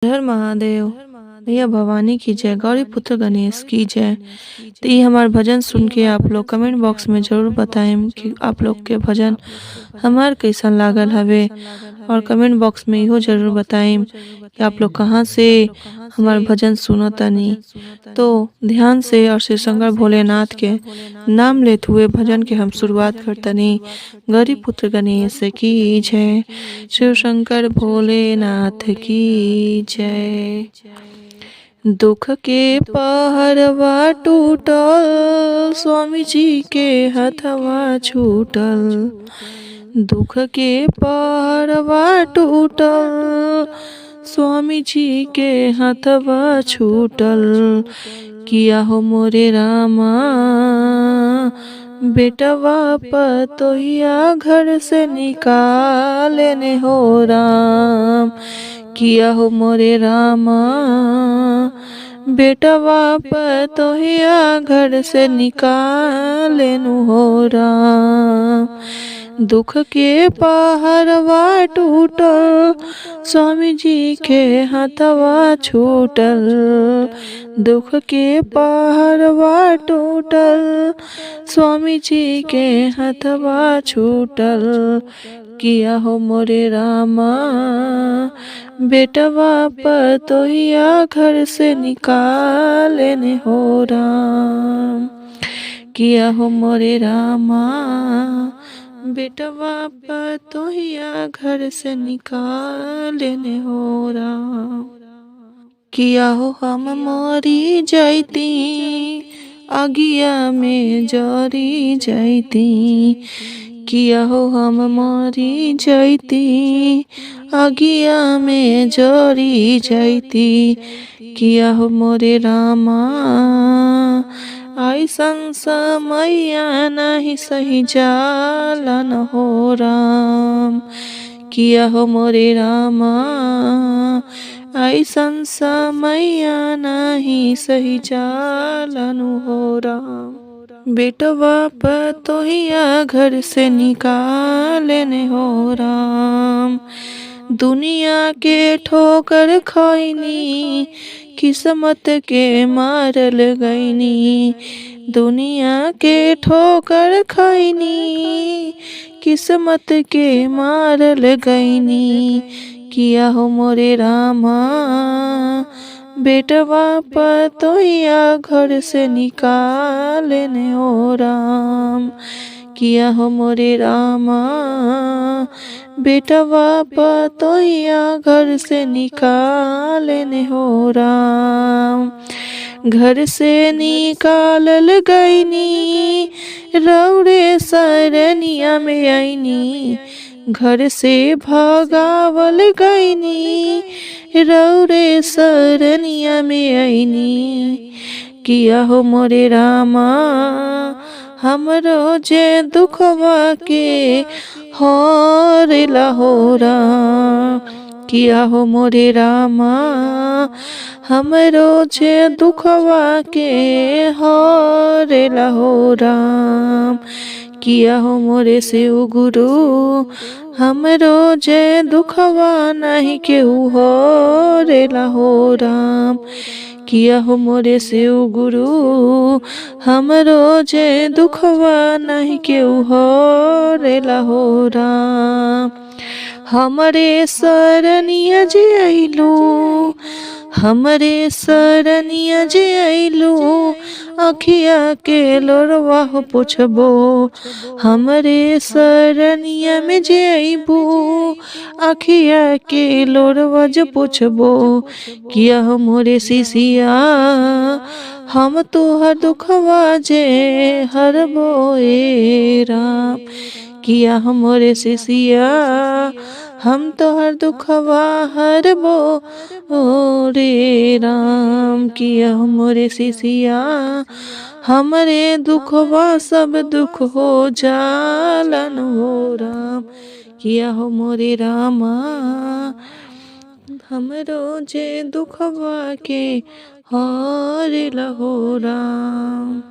हर महादेव। मैया भवानी की जय, गौरी पुत्र गणेश की जय। तो ये हमार भजन सुन के आप लोग कमेंट बॉक्स में जरूर बताएं कि आप लोग के भजन हमार कैसन लागल हवे, और कमेंट बॉक्स में इहो जरूर बताएं कि आप लोग कहाँ से हमार भजन सुनतानी। तो ध्यान से और शिव शंकर भोलेनाथ के नाम लेते हुए भजन के हम शुरुआत करतनी। गौरी पुत्र गणेश की जय, शिव शंकर भोलेनाथ की जय। दुख के पहरवा टूटल, स्वामी जी के हथवा छूटल। दुख के पहरवा टूटल, स्वामी जी के हथवा छूटल। किया हो मोरे रामा, बेटवा पतोहिया घर से निकाले हो राम। किया हो मोरे रामा, बेटवा पतोहिया घर से निकाले हो राम। दुख के पहरवा टूटल, स्वामी जी के हथवा छूटल। दुख के पहरवा टूटल, स्वामी जी के हथवा छूटल। किया हो मोरे रामा, बेटवा पतोहिया घर से निकाले हो राम। किया हो मोरे रामा, बेटवा पतोहिया घर से निकाले हो राम। किया हो हम मरी जाती, आगिया में जरी जाती। किया हो हम मरी जाती, आगिया में जरी जाती। किया हो मोरे रामा, ऐसन समैया नहीं सही जालन हो राम। किया हो मोरे रामा, ऐसन समैया नहीं सही जालन हो राम। बेटवा पतोहिया घर से निकाले हो राम। दुनिया के ठोकर खैनी, किस्मत के मारल गईनी। दुनिया के ठोकर खैनी, किस्मत के मारल गईनी। किया हो मोरे रामा, बेटवा पतोहिया घर से निकाले हो राम। किया हो मोरे रामा, बेटवा पतोहिया घर से निकाले हो राम। घर से निकालल गईनी, रौरे सरनिया में आईनी। घर से भगावल गईनी, रौरे सरनिया में आईनी। किया हो मोरे रामा, हमरो जे दुखवा के हरेला हो राम। किया हो मोरे रामा, हमरो जे दुखवा के हरेला हो राम। किया हो मोरे शिव गुरु, हमरो जे दुखवा नहीं केहू हरेला हो राम। किया हो मोरे शिव गुरु, हमरो जे दुखवा नहीं केहू हरेला हो राम। हमरे सरनिया जे आइलू, हमरे सरनिया जे आइलू। अखिया के लोरवा हो पुछबो, हमरे सरनिया में जे आइबू। अखिया के लोरवा जो पुछबो। किया हो मोरे सिसिया, हम तोहर दुखवा जे हरबो ए राम। किया हो मोरे सिसिया, हम तोहर दुखवा हरबो ओ रे राम। किया हो मोरे सिसिया, हमरे दुखवा सब दुख हो जालन हो राम। किया हो मोरे रामा, हमरो जे दुखवा के हरेला हो राम।